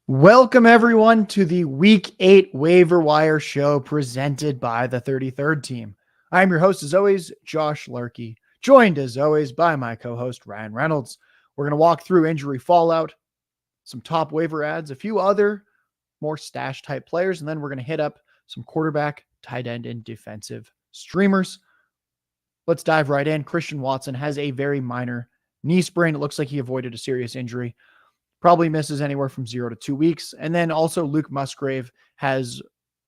Welcome everyone to the Week 8 Waiver Wire show presented by the 33rd team. I'm your host as always, Josh Larky, joined as always by my co-host Ryan Reynolds. We're going to walk through injury fallout, some top waiver ads, a few other more stash type players, and then we're going to hit up some quarterback, tight end, and defensive streamers. Let's dive right in. Christian Watson has a very minor knee sprain. It looks like he avoided a serious injury. Probably misses anywhere from 0 to 2 weeks. And then also Luke Musgrave has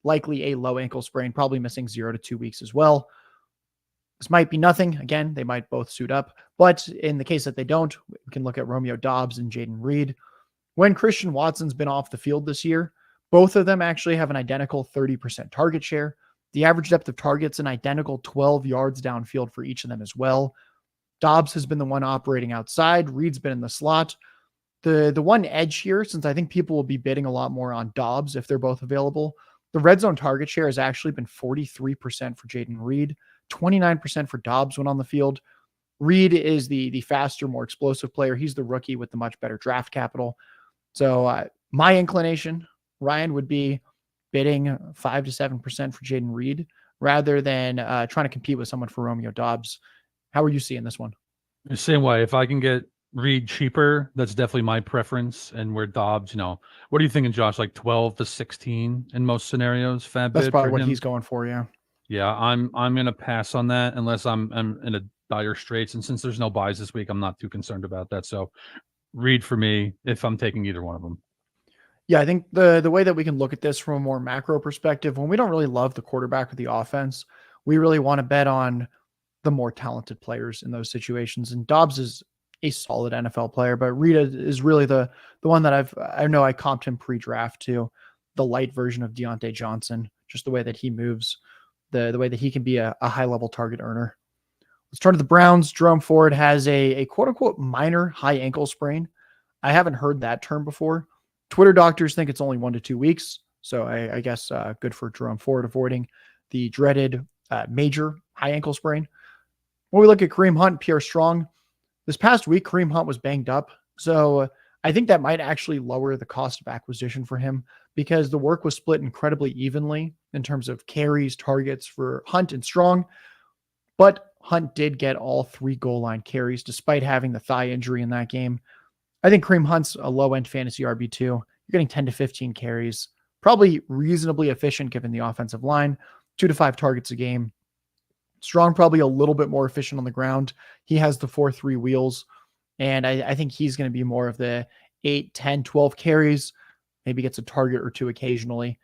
likely a low ankle sprain, probably missing 0 to 2 weeks as well. This might be nothing. Again, they might both suit up. But in the case that they don't, we can look at Romeo Doubs and Jaden Reed. When Christian Watson's been off the field this year, both of them actually have an identical 30% target share. The average depth of target's an identical 12 yards downfield for each of them as well. Doubs has been the one operating outside. Reed's been in the slot. The one edge here, since I think people will be bidding a lot more on Doubs if they're both available, the red zone target share has actually been 43% for Jaden Reed, 29% for Doubs when on the field. Reed is the faster, more explosive player. He's the rookie with the much better draft capital. So my inclination, Ryan, would be bidding 5 to 7% for Jaden Reed rather than trying to compete with someone for Romeo Doubs. How are you seeing this one? The same way. If I can get Reed cheaper, that's definitely my preference. And where Doubs, what are you thinking, Josh? Like 12 to 16 in most scenarios. Fab That's bid probably for what him. he's going for, yeah. Yeah, I'm gonna pass on that unless I'm in a dire straits. And since there's no buys this week, I'm not too concerned about that. So Reed for me if I'm taking either one of them. Yeah, I think the way that we can look at this from a more macro perspective, when we don't really love the quarterback or the offense, we really want to bet on the more talented players in those situations. And Doubs is a solid NFL player, but Rita is really the one that I know I comped him pre-draft to, the light version of Deontay Johnson, just the way that he moves, the way that he can be a high-level target earner. Let's turn to the Browns. Jerome Ford has a quote-unquote minor high ankle sprain. I haven't heard that term before. Twitter doctors think it's only 1 to 2 weeks, so I guess good for Jerome Ford avoiding the dreaded major high ankle sprain. When we look at Kareem Hunt, Pierre Strong, this past week, Kareem Hunt was banged up. So I think that might actually lower the cost of acquisition for him because the work was split incredibly evenly in terms of carries, targets for Hunt and Strong. But Hunt did get all 3 goal line carries despite having the thigh injury in that game. I think Kareem Hunt's a low-end fantasy RB2. You're getting 10 to 15 carries, probably reasonably efficient given the offensive line, 2 to 5 targets a game. Strong probably a little bit more efficient on the ground. He has the 4-3 wheels, and I think he's going to be more of the 8, 10, 12 carries, maybe gets a target or two occasionally.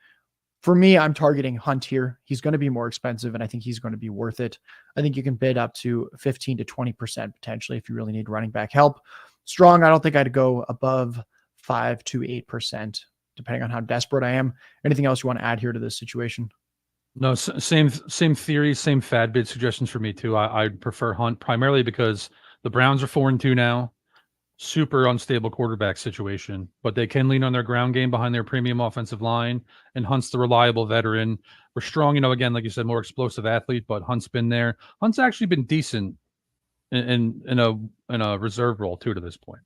For me, I'm targeting Hunt here. He's going to be more expensive, and I think he's going to be worth it. I think you can bid up to 15 to 20% potentially if you really need running back help. Strong, I don't think I'd go above 5 to 8%, depending on how desperate I am. Anything else you want to add here to this situation? No, same theory, same fad bid suggestions for me too. I'd prefer Hunt primarily because the Browns are 4-2 now. Super unstable quarterback situation, but they can lean on their ground game behind their premium offensive line. And Hunt's the reliable veteran. We're Strong, again, like you said, more explosive athlete, but Hunt's been there. Hunt's actually been decent in a reserve role too to this point.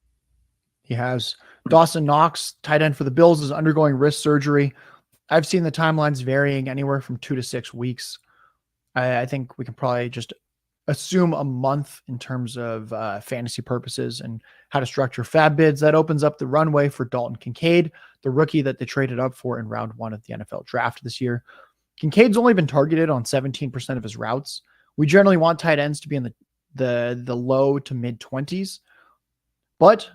He has. Dawson Knox, tight end for the Bills, is undergoing wrist surgery. I've seen the timelines varying anywhere from 2 to 6 weeks. I think we can probably just assume a month in terms of fantasy purposes and how to structure fab bids. That opens up the runway for Dalton Kincaid, the rookie that they traded up for in round 1 of the NFL draft this year. Kincaid's only been targeted on 17% of his routes. We generally want tight ends to be in the low to mid 20s, but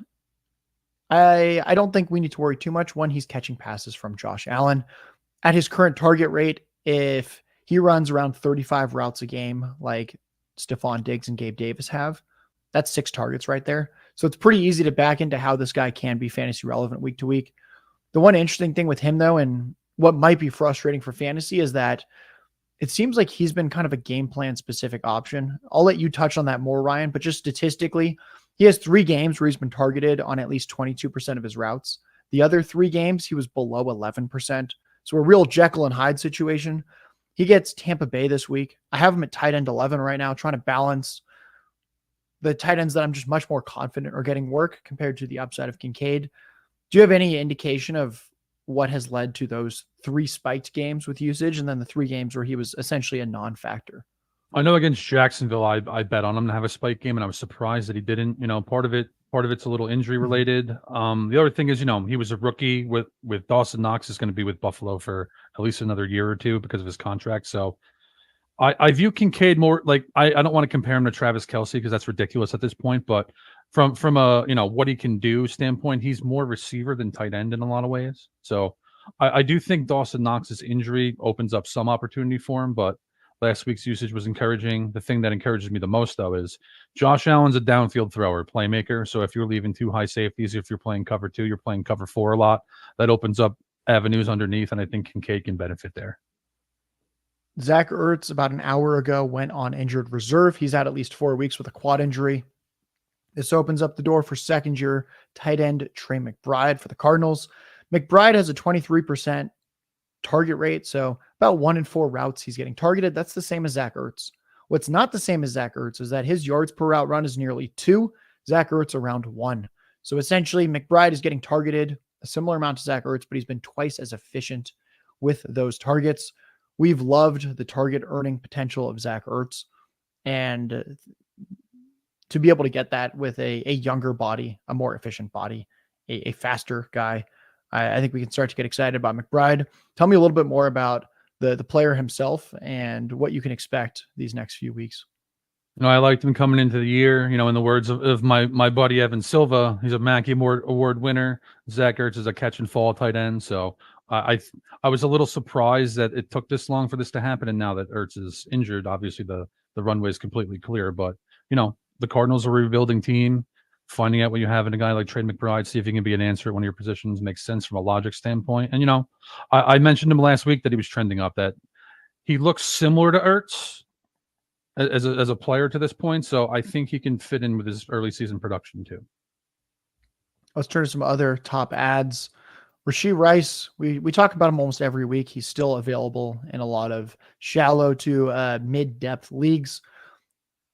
I don't think we need to worry too much when he's catching passes from Josh Allen. At his current target rate, if he runs around 35 routes a game like Stephon Diggs and Gabe Davis have, that's 6 targets right there. So it's pretty easy to back into how this guy can be fantasy relevant week to week. The one interesting thing with him, though, and what might be frustrating for fantasy is that it seems like he's been kind of a game plan specific option. I'll let you touch on that more, Ryan, but just statistically, he has 3 games where he's been targeted on at least 22% of his routes. The other 3 games, he was below 11%. So a real Jekyll and Hyde situation. He gets Tampa Bay this week. I have him at tight end 11 right now, trying to balance the tight ends that I'm just much more confident are getting work compared to the upside of Kincaid. Do you have any indication of what has led to those 3 spiked games with usage and then the 3 games where he was essentially a non-factor? I know against Jacksonville, I bet on him to have a spike game, and I was surprised that he didn't. Part of it's a little injury related. The other thing is, he was a rookie with Dawson Knox is going to be with Buffalo for at least another year or two because of his contract. So I view Kincaid more like I don't want to compare him to Travis Kelce because that's ridiculous at this point. But from a what he can do standpoint, he's more receiver than tight end in a lot of ways. So I do think Dawson Knox's injury opens up some opportunity for him, but last week's usage was encouraging. The thing that encourages me the most, though, is Josh Allen's a downfield thrower, playmaker. So if you're leaving 2 high safeties, if you're playing cover 2, you're playing cover 4 a lot, that opens up avenues underneath, and I think Kincaid can benefit there. Zach Ertz, about an hour ago, went on injured reserve. He's out at least 4 weeks with a quad injury. This opens up the door for second-year tight end Trey McBride for the Cardinals. McBride has a 23% target rate, so about 1 in 4 routes he's getting targeted. That's the same as Zach Ertz. What's not the same as Zach Ertz is that his yards per route run is nearly 2. Zach Ertz around 1. So essentially, McBride is getting targeted a similar amount to Zach Ertz, but he's been twice as efficient with those targets. We've loved the target earning potential of Zach Ertz, and to be able to get that with a younger body, a more efficient body, a faster guy, I think we can start to get excited about McBride. Tell me a little bit more about the player himself and what you can expect these next few weeks. I liked him coming into the year. In the words of my buddy Evan Silva, he's a Mackey Award winner. Zach Ertz is a catch and fall tight end. So I was a little surprised that it took this long for this to happen. And now that Ertz is injured, obviously the runway is completely clear. But the Cardinals are a rebuilding team. Finding out what you have in a guy like Trey McBride, see if he can be an answer at one of your positions makes sense from a logic standpoint. And, I mentioned him last week that he was trending up, that he looks similar to Ertz as a player to this point. So I think he can fit in with his early season production too. Let's turn to some other top ads. Rashee Rice, we talk about him almost every week. He's still available in a lot of shallow to mid-depth leagues.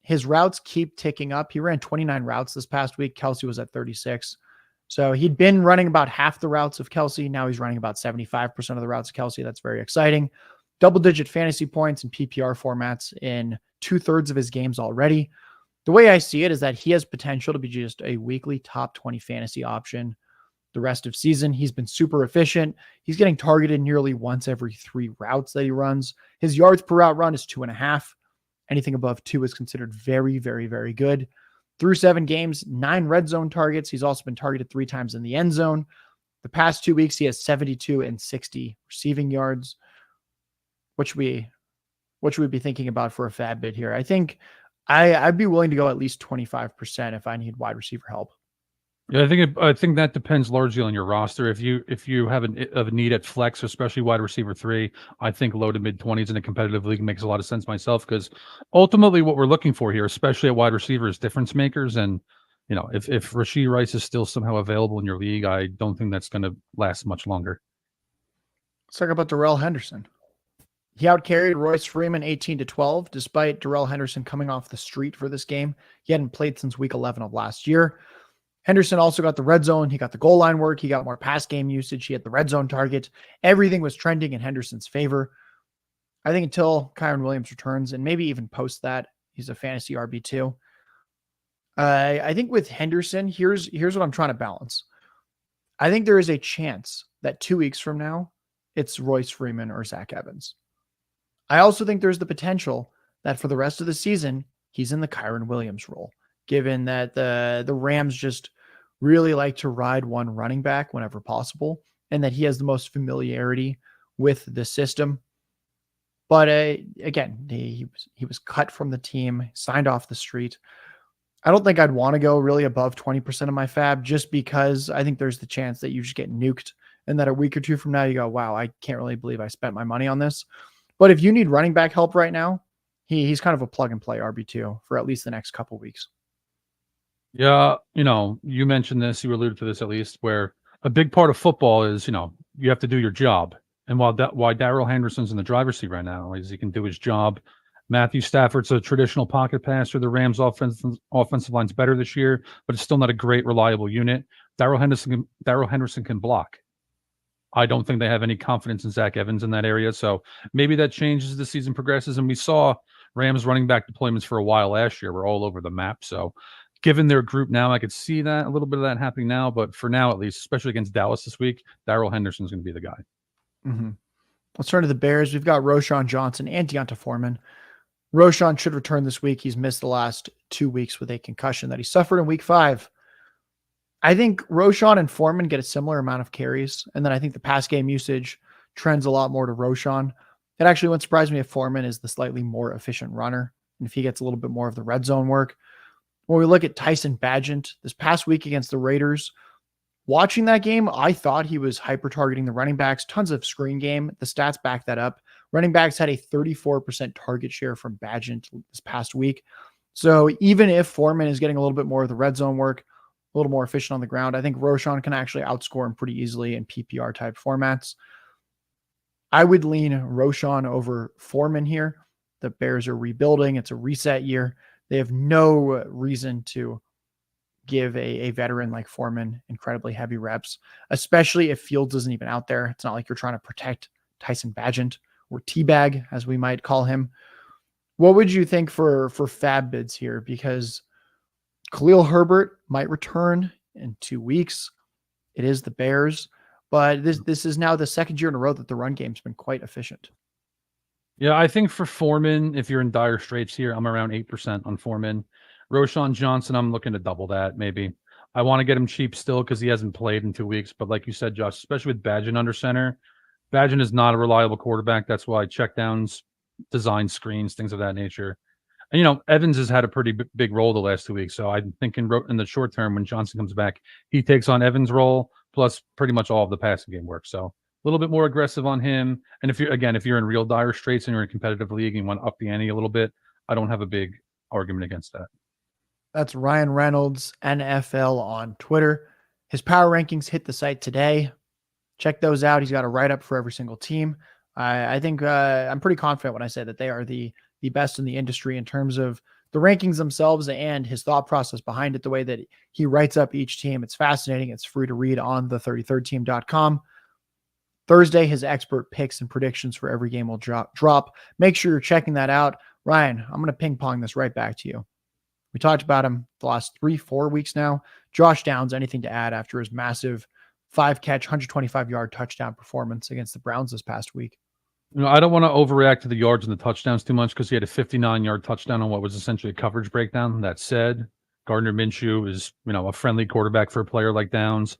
His routes keep ticking up. He ran 29 routes this past week. Kelce was at 36. So he'd been running about half the routes of Kelce. Now he's running about 75% of the routes of Kelce. That's very exciting. Double-digit fantasy points in PPR formats in 2/3 of his games already. The way I see it is that he has potential to be just a weekly top 20 fantasy option the rest of season. He's been super efficient. He's getting targeted nearly once every 3 routes that he runs. His yards per route run is 2.5. Anything above 2 is considered very, very, very good. Through 7 games, 9 red zone targets. He's also been targeted 3 times in the end zone. The past 2 weeks, he has 72 and 60 receiving yards. What should we be thinking about for a fab bid here? I think I'd be willing to go at least 25% if I need wide receiver help. Yeah, I think that depends largely on your roster. If you have a need at flex, especially wide receiver 3, I think low to mid 20s in a competitive league makes a lot of sense myself, because ultimately what we're looking for here, especially at wide receiver, is difference makers. And if Rashee Rice is still somehow available in your league, I don't think that's going to last much longer. Let's talk about Darrell Henderson. He outcarried Royce Freeman 18-12, despite Darrell Henderson coming off the street for this game. He hadn't played since week 11 of last year. Henderson also got the red zone. He got the goal line work. He got more pass game usage. He had the red zone target. Everything was trending in Henderson's favor. I think until Kyren Williams returns, and maybe even post that, he's a fantasy RB2. I think with Henderson, here's what I'm trying to balance. I think there is a chance that 2 weeks from now, it's Royce Freeman or Zach Evans. I also think there's the potential that for the rest of the season, he's in the Kyren Williams role, given that the Rams just really like to ride one running back whenever possible, and that he has the most familiarity with the system. But again, he was cut from the team, signed off the street. I don't think I'd want to go really above 20% of my fab, just because I think there's the chance that you just get nuked, and that a week or 2 from now you go, wow, I can't really believe I spent my money on this. But if you need running back help right now, he's kind of a plug and play RB2 for at least the next couple weeks. Yeah, you mentioned this, you alluded to this at least, where a big part of football is, you have to do your job. And why Darrell Henderson's in the driver's seat right now is he can do his job Matthew Stafford's a traditional pocket passer. The Rams' offensive line's better this year, but it's still not a great, reliable unit. Darrell Henderson can block. I don't think they have any confidence in Zach Evans in that area. So maybe that changes as the season progresses. And we saw Rams running back deployments for a while last year. We're all over the map. So given their group now, I could see that a little bit of that happening now. But for now, at least, especially against Dallas this week, Darrell Henderson's going to be the guy. Mm-hmm. Let's turn to the Bears. We've got Roschon Johnson and Deonta Foreman. Roschon should return this week. He's missed the last 2 weeks with a concussion that he suffered in week 5. I think Roschon and Foreman get a similar amount of carries, and then I think the pass game usage trends a lot more to Roschon. It actually wouldn't surprise me if Foreman is the slightly more efficient runner, and if he gets a little bit more of the red zone work. When we look at Tyson Bagent this past week against the Raiders, watching that game, I thought he was hyper-targeting the running backs, tons of screen game. The stats back that up. Running backs had a 34% target share from Bagent this past week. So even if Foreman is getting a little bit more of the red zone work, a little more efficient on the ground, I think Roschon can actually outscore him pretty easily in PPR type formats. I would lean Roschon over Foreman here. The Bears are rebuilding. It's a reset year. They have no reason to give a veteran like Foreman incredibly heavy reps, especially if Fields isn't even out there. It's not like you're trying to protect Tyson Bagent or Teabag, as we might call him. What would you think for fab bids here? Because Khalil Herbert might return in 2 weeks. It is the Bears, but this is now the second year in a row that the run game's been quite efficient. Yeah, I think for Foreman, if you're in dire straits here, I'm around 8% on Foreman. Roschon Johnson, I'm looking to double that maybe. I want to get him cheap still because he hasn't played in 2 weeks. But like you said, Josh, especially with Bagent under center, Bagent is not a reliable quarterback. That's why checkdowns, design screens, things of that nature. And, Evans has had a pretty big role the last 2 weeks. So I'm thinking in the short term, when Johnson comes back, he takes on Evans' role, plus pretty much all of the passing game work. So a little bit more aggressive on him. And if you're in real dire straits and you're in a competitive league and you want to up the ante a little bit, I don't have a big argument against that. That's Ryan Reynolds, NFL on Twitter. His power rankings hit the site today. Check those out. He's got a write-up for every single team. I think I'm pretty confident when I say that they are the best in the industry in terms of the rankings themselves and his thought process behind it, the way that he writes up each team. It's fascinating. It's free to read on the33team.com. Thursday, his expert picks and predictions for every game will drop. Make sure you're checking that out. Ryan, I'm going to ping pong this right back to you. We talked about him the last 3-4 weeks now. Josh Downs, anything to add after his massive 5-catch, 125-yard touchdown performance against the Browns this past week? I don't want to overreact to the yards and the touchdowns too much because he had a 59-yard touchdown on what was essentially a coverage breakdown. That said, Gardner Minshew is, a friendly quarterback for a player like Downs.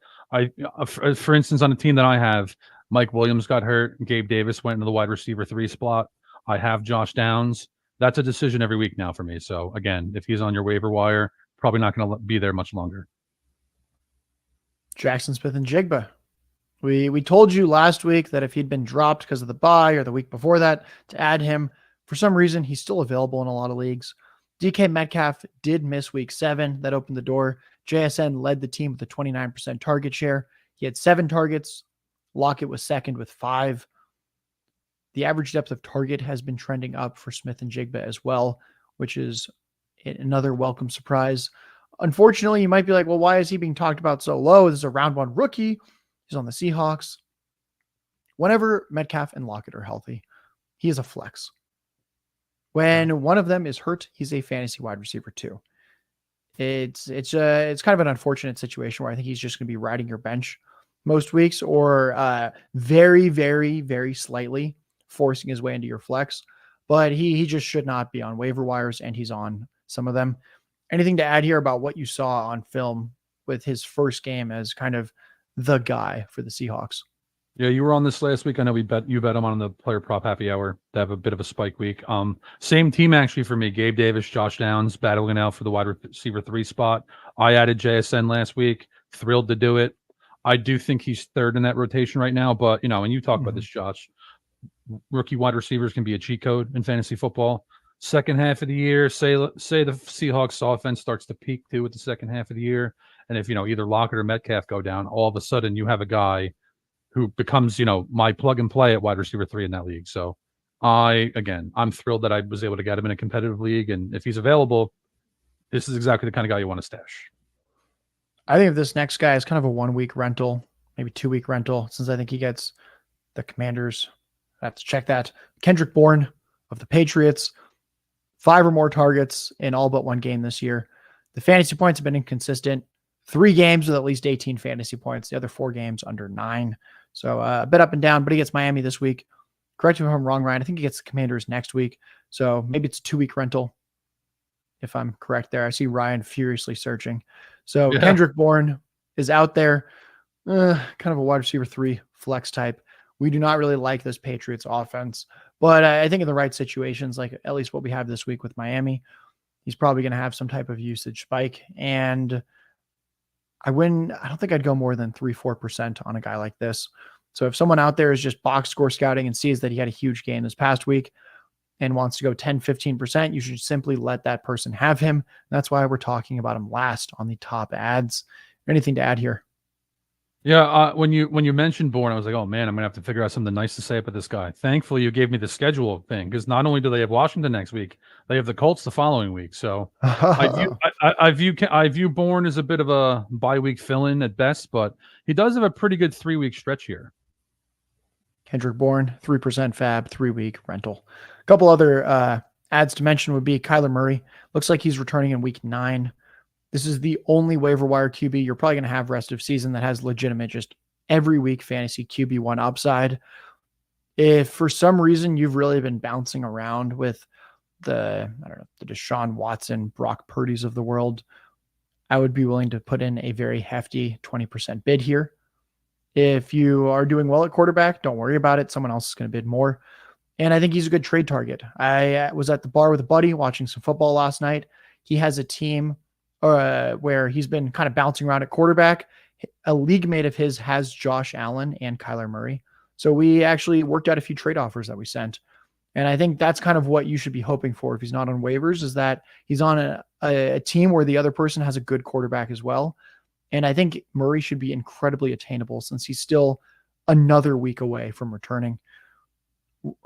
For instance, on a team that I have, Mike Williams got hurt. Gabe Davis went into the wide receiver 3 spot. I have Josh Downs. That's a decision every week now for me. So again, if he's on your waiver wire, probably not going to be there much longer. Jackson Smith-Njigba. We told you last week that if he'd been dropped because of the bye or the week before that, to add him. For some reason, he's still available in a lot of leagues. DK Metcalf did miss week 7. That opened the door. JSN led the team with a 29% target share. He had 7 targets. Lockett was second with 5. The average depth of target has been trending up for Smith-Njigba as well, which is another welcome surprise. Unfortunately, you might be like, well, why is he being talked about so low? This is a round 1 rookie. He's on the Seahawks. Whenever Metcalf and Lockett are healthy, he is a flex. When one of them is hurt, he's a fantasy wide receiver too. It's kind of an unfortunate situation where I think he's just going to be riding your bench most weeks, or very, very, very slightly forcing his way into your flex. But he just should not be on waiver wires, and he's on some of them. Anything to add here about what you saw on film with his first game as kind of the guy for the Seahawks? Yeah, you were on this last week. I know you bet him on the player prop happy hour to have a bit of a spike week. Same team actually for me. Gabe Davis, Josh Downs battling out for the wide receiver 3 spot. I added JSN last week. Thrilled to do it. I do think he's third in that rotation right now, but and you talk about this, Josh. Rookie wide receivers can be a cheat code in fantasy football. Second half of the year, say the Seahawks offense starts to peak too at the second half of the year, and if either Lockett or Metcalf go down, all of a sudden you have a guy who becomes my plug and play at wide receiver 3 in that league. So I'm thrilled that I was able to get him in a competitive league, and if he's available, this is exactly the kind of guy you want to stash. I think if this next guy is kind of a 1 week rental, maybe 2 week rental, since I think he gets the Commanders. I have to check that. Kendrick Bourne of the Patriots, 5 or more targets in all but one game this year. The fantasy points have been inconsistent. 3 games with at least 18 fantasy points. The other 4 games under 9. So a bit up and down, but he gets Miami this week. Correct me if I'm wrong, Ryan. I think he gets the Commanders next week. So maybe it's a 2 week rental, if I'm correct there. I see Ryan furiously searching. So Yeah. Kendrick Bourne is out there, kind of a wide receiver 3 flex type. We do not really like this Patriots offense, but I think in the right situations, like at least what we have this week with Miami, he's probably going to have some type of usage spike. And I don't think I'd go more than 3-4% on a guy like this. So if someone out there is just box score scouting and sees that he had a huge game this past week and wants to go 10-15%, you should simply let that person have him. That's why we're talking about him last on the top ads. Anything to add here? Yeah, when you mentioned Bourne, I was like, oh man, I'm gonna have to figure out something nice to say about this guy. Thankfully, you gave me the schedule thing, because not only do they have Washington next week, they have the Colts the following week. So I view Bourne as a bit of a bye week fill-in at best, but he does have a pretty good 3-week stretch here. Kendrick Bourne, 3% fab, 3-week rental. A couple other ads to mention would be Kyler Murray. Looks like he's returning in week 9. This is the only waiver wire QB you're probably going to have rest of season that has legitimate just every week fantasy QB1 upside. If for some reason you've really been bouncing around with the Deshaun Watson, Brock Purdy's of the world, I would be willing to put in a very hefty 20% bid here. If you are doing well at quarterback, don't worry about it. Someone else is going to bid more. And I think he's a good trade target. I was at the bar with a buddy watching some football last night. He has a team where he's been kind of bouncing around at quarterback. A league mate of his has Josh Allen and Kyler Murray. So we actually worked out a few trade offers that we sent. And I think that's kind of what you should be hoping for if he's not on waivers, is that he's on a team where the other person has a good quarterback as well. And I think Murray should be incredibly attainable since he's still another week away from returning.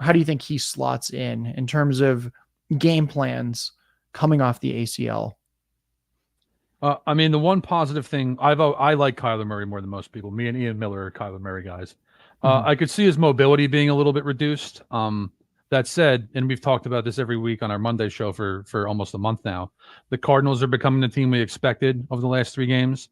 How do you think he slots in terms of game plans coming off the ACL? I mean, the one positive thing, I like Kyler Murray more than most people. Me and Ian Miller are Kyler Murray guys. I could see his mobility being a little bit reduced. That said, and we've talked about this every week on our Monday show for almost a month now, the Cardinals are becoming the team we expected over the last 3 games.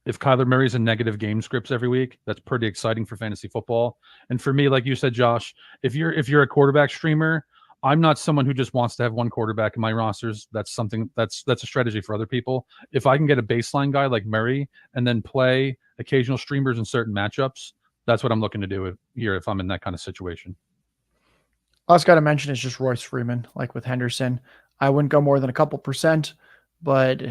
If Kyler Murray's in negative game scripts every week, that's pretty exciting for fantasy football. And for me, like you said, Josh, if you're a quarterback streamer, I'm not someone who just wants to have one quarterback in my rosters. That's a strategy for other people. If I can get a baseline guy like Murray and then play occasional streamers in certain matchups, that's what I'm looking to do here if I'm in that kind of situation. Also got to mention is just Royce Freeman, like with Henderson. I wouldn't go more than a couple percent, but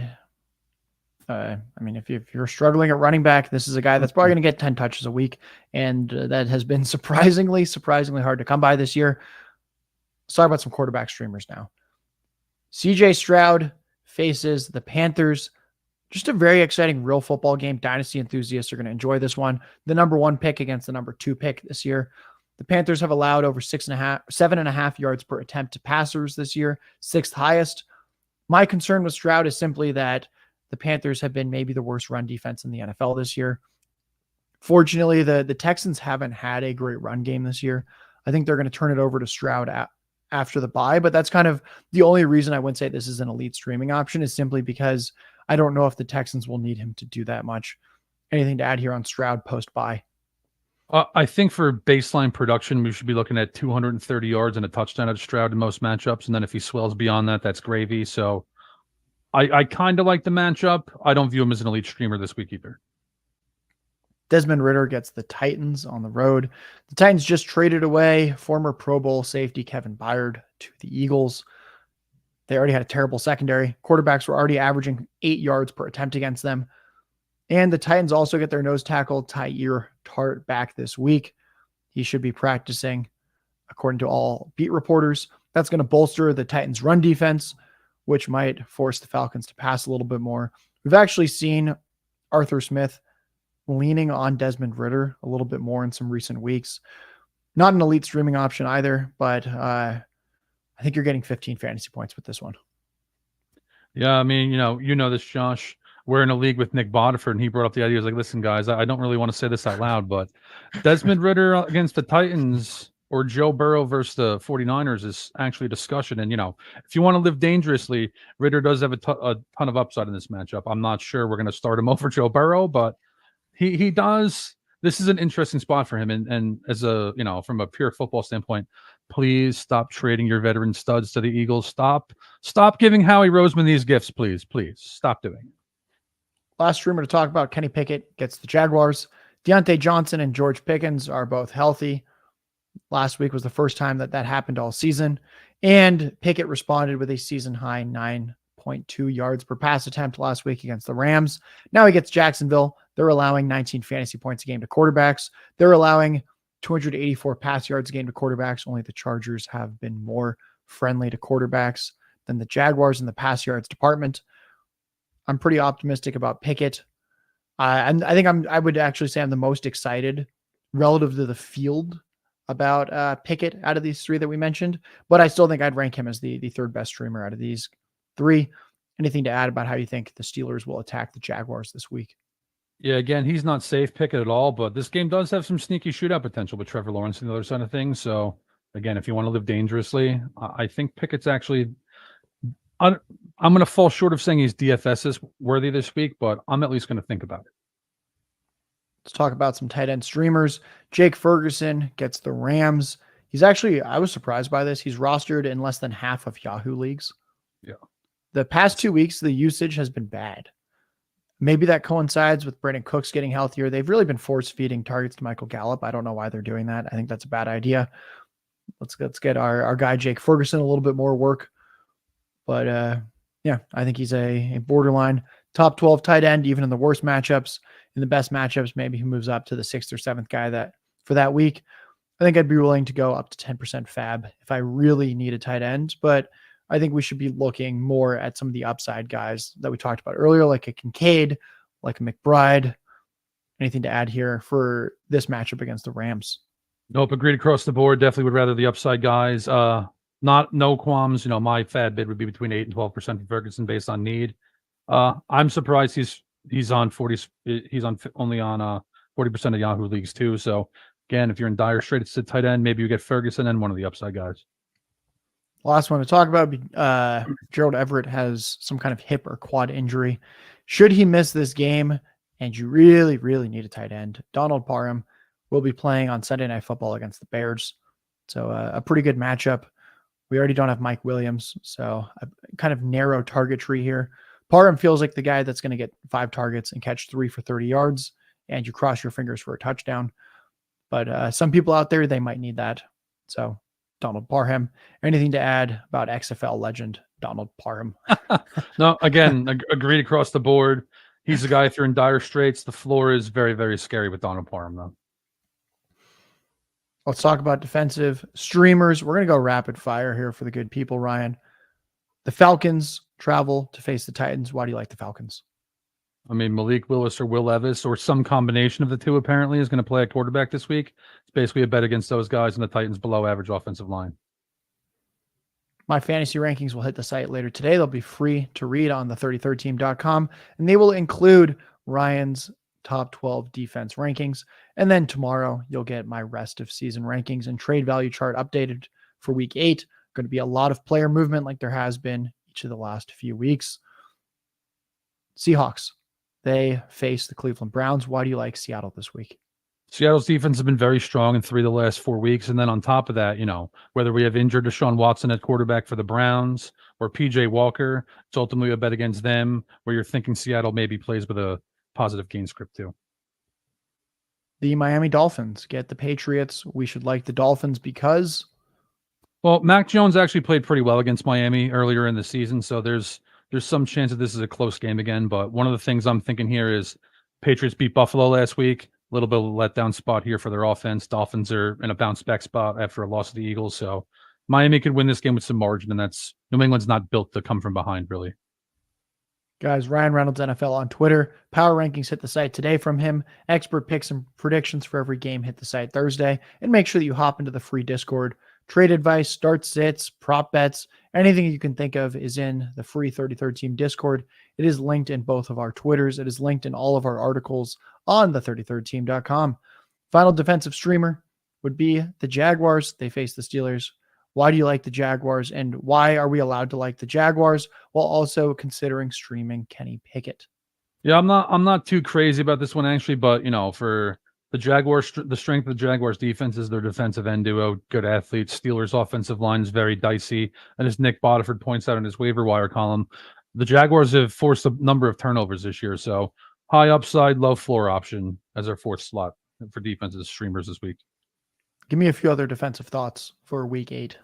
I mean, if you're struggling at running back, this is a guy that's probably going to get 10 touches a week, and that has been surprisingly hard to come by this year. Let's talk about some quarterback streamers now. CJ Stroud faces the Panthers. Just a very exciting real football game. Dynasty enthusiasts are going to enjoy this one. The number 1 pick against the number 2 pick this year. The Panthers have allowed over 7.5 yards per attempt to passers this year, 6th highest. My concern with Stroud is simply that the Panthers have been maybe the worst run defense in the NFL this year. Fortunately, the Texans haven't had a great run game this year. I think they're going to turn it over to Stroud after the bye, but that's kind of the only reason I wouldn't say this is an elite streaming option, is simply because I don't know if the Texans will need him to do that much. Anything to add here on Stroud post-bye? I think for baseline production, we should be looking at 230 yards and a touchdown at Stroud in most matchups. And then if he swells beyond that, that's gravy. So I kind of like the matchup. I don't view him as an elite streamer this week either. Desmond Ridder gets the Titans on the road. The Titans just traded away former Pro Bowl safety Kevin Byard to the Eagles. They already had a terrible secondary. Quarterbacks were already averaging 8 yards per attempt against them. And the Titans also get their nose tackle, Tyir Tart, back this week. He should be practicing, according to all beat reporters. That's going to bolster the Titans' run defense, which might force the Falcons to pass a little bit more. We've actually seen Arthur Smith leaning on Desmond Ridder a little bit more in some recent weeks. Not an elite streaming option either, but I think you're getting 15 fantasy points with this one. Yeah, I mean, you know this, Josh. We're in a league with Nick Bodiford, and he brought up the idea. He was like, listen, guys, I don't really want to say this out loud, but Desmond Ritter against the Titans or Joe Burrow versus the 49ers is actually a discussion. And, if you want to live dangerously, Ritter does have a ton of upside in this matchup. I'm not sure we're going to start him over Joe Burrow, but he does. This is an interesting spot for him. And as a, from a pure football standpoint, please stop trading your veteran studs to the Eagles. Stop giving Howie Roseman these gifts, please. Please stop doing it. Last streamer to talk about, Kenny Pickett gets the Jaguars. Deontay Johnson and George Pickens are both healthy. Last week was the first time that happened all season. And Pickett responded with a season-high 9.2 yards per pass attempt last week against the Rams. Now he gets Jacksonville. They're allowing 19 fantasy points a game to quarterbacks. They're allowing 284 pass yards a game to quarterbacks. Only the Chargers have been more friendly to quarterbacks than the Jaguars in the pass yards department. I'm pretty optimistic about Pickett. I think I would actually say I'm the most excited relative to the field about Pickett out of these three that we mentioned, but I still think I'd rank him as the third best streamer out of these three. Anything to add about how you think the Steelers will attack the Jaguars this week? Yeah, again, he's not safe Pickett at all, but this game does have some sneaky shootout potential with Trevor Lawrence on the other side of things. So, again, if you want to live dangerously, I think Pickett's actually I'm going to fall short of saying he's DFS worthy this week, but I'm at least going to think about it. Let's talk about some tight end streamers. Jake Ferguson gets the Rams. He's actually, I was surprised by this. He's rostered in less than half of Yahoo leagues. Yeah. The past 2 weeks, the usage has been bad. Maybe that coincides with Brandon Cooks getting healthier. They've really been force feeding targets to Michael Gallup. I don't know why they're doing that. I think that's a bad idea. Let's get our guy Jake Ferguson a little bit more work. But yeah, I think he's a borderline top 12 tight end, even in the worst matchups. In the best matchups, maybe he moves up to the 6th or 7th guy for that week. I think I'd be willing to go up to 10% fab if I really need a tight end. But I think we should be looking more at some of the upside guys that we talked about earlier, like a Kincaid, like a McBride. Anything to add here for this matchup against the Rams? Nope, agreed across the board. Definitely would rather the upside guys. No qualms. My fad bid would be between 8 and 12% for Ferguson based on need. I'm surprised he's on 40. He's only on 40% of Yahoo leagues too. So again, if you're in dire straits at tight end, maybe you get Ferguson and one of the upside guys. Last one to talk about, Gerald Everett has some kind of hip or quad injury. Should he miss this game and you really, really need a tight end, Donald Parham will be playing on Sunday Night Football against the Bears. So a pretty good matchup. We already don't have Mike Williams, so a kind of narrow target tree here. Parham feels like the guy that's going to get 5 targets and catch 3 for 30 yards, and you cross your fingers for a touchdown. But some people out there, they might need that. So Donald Parham. Anything to add about XFL legend Donald Parham? No, again, agreed across the board. He's the guy if you're in dire straits. The floor is very, very scary with Donald Parham, though. Let's talk about defensive streamers. We're going to go rapid fire here for the good people, Ryan. The Falcons travel to face the Titans. Why do you like the Falcons? I mean, Malik Willis or Will Levis or some combination of the two apparently is going to play a quarterback this week. It's basically a bet against those guys and the Titans below average offensive line. My fantasy rankings will hit the site later today. They'll be free to read on the 33team.com, and they will include Ryan's top 12 defense rankings. And then tomorrow you'll get my rest of season rankings and trade value chart updated for week 8. Going to be a lot of player movement like there has been each of the last few weeks. Seahawks, they face the Cleveland Browns. Why do you like Seattle this week? Seattle's defense has been very strong in 3 of the last 4 weeks. And then on top of that, whether we have injured Deshaun Watson at quarterback for the Browns or PJ Walker, it's ultimately a bet against them where you're thinking Seattle maybe plays with a positive gain script too. The Miami Dolphins get the Patriots. We should like the Dolphins because... Well, Mac Jones actually played pretty well against Miami earlier in the season. So there's some chance that this is a close game again. But one of the things I'm thinking here is Patriots beat Buffalo last week. A little bit of a letdown spot here for their offense. Dolphins are in a bounce back spot after a loss to the Eagles. So Miami could win this game with some margin, and that's New England's not built to come from behind, really. Guys, Ryan Reynolds NFL on Twitter. Power rankings hit the site today from him. Expert picks and predictions for every game hit the site Thursday. And make sure that you hop into the free Discord. Trade advice, start sits, prop bets, anything you can think of is in the free 33rd Team Discord. It is linked in both of our Twitters. It is linked in all of our articles on the 33rdteam.com. Final defensive streamer would be the Jaguars. They face the Steelers. Why do you like the Jaguars, and why are we allowed to like the Jaguars while also considering streaming Kenny Pickett? Yeah, I'm not too crazy about this one actually, but for the Jaguars, the strength of the Jaguars defense is their defensive end duo, good athletes. Steelers offensive line is very dicey, and as Nick Botiford points out in his waiver wire column, the Jaguars have forced a number of turnovers this year, so high upside, low floor option as our fourth slot for defensive streamers this week. Give me a few other defensive thoughts for week 8.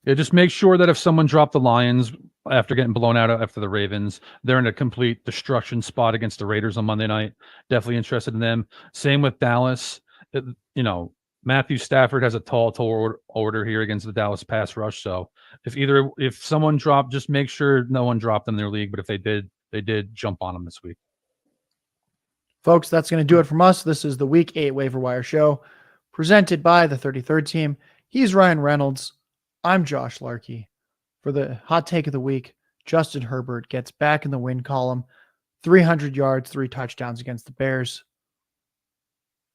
Yeah, just make sure that if someone dropped the Lions after getting blown out after the Ravens, they're in a complete destruction spot against the Raiders on Monday night. Definitely interested in them. Same with Dallas. Matthew Stafford has a tall order here against the Dallas pass rush. So if someone dropped, just make sure no one dropped in their league. But if they did jump on them this week. Folks, that's going to do it from us. This is the Week 8 Waiver Wire Show presented by the 33rd Team. He's Ryan Reynolds. I'm Josh Larky. For the hot take of the week, Justin Herbert gets back in the win column. 300 yards, 3 touchdowns against the Bears.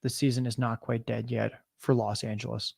The season is not quite dead yet for Los Angeles.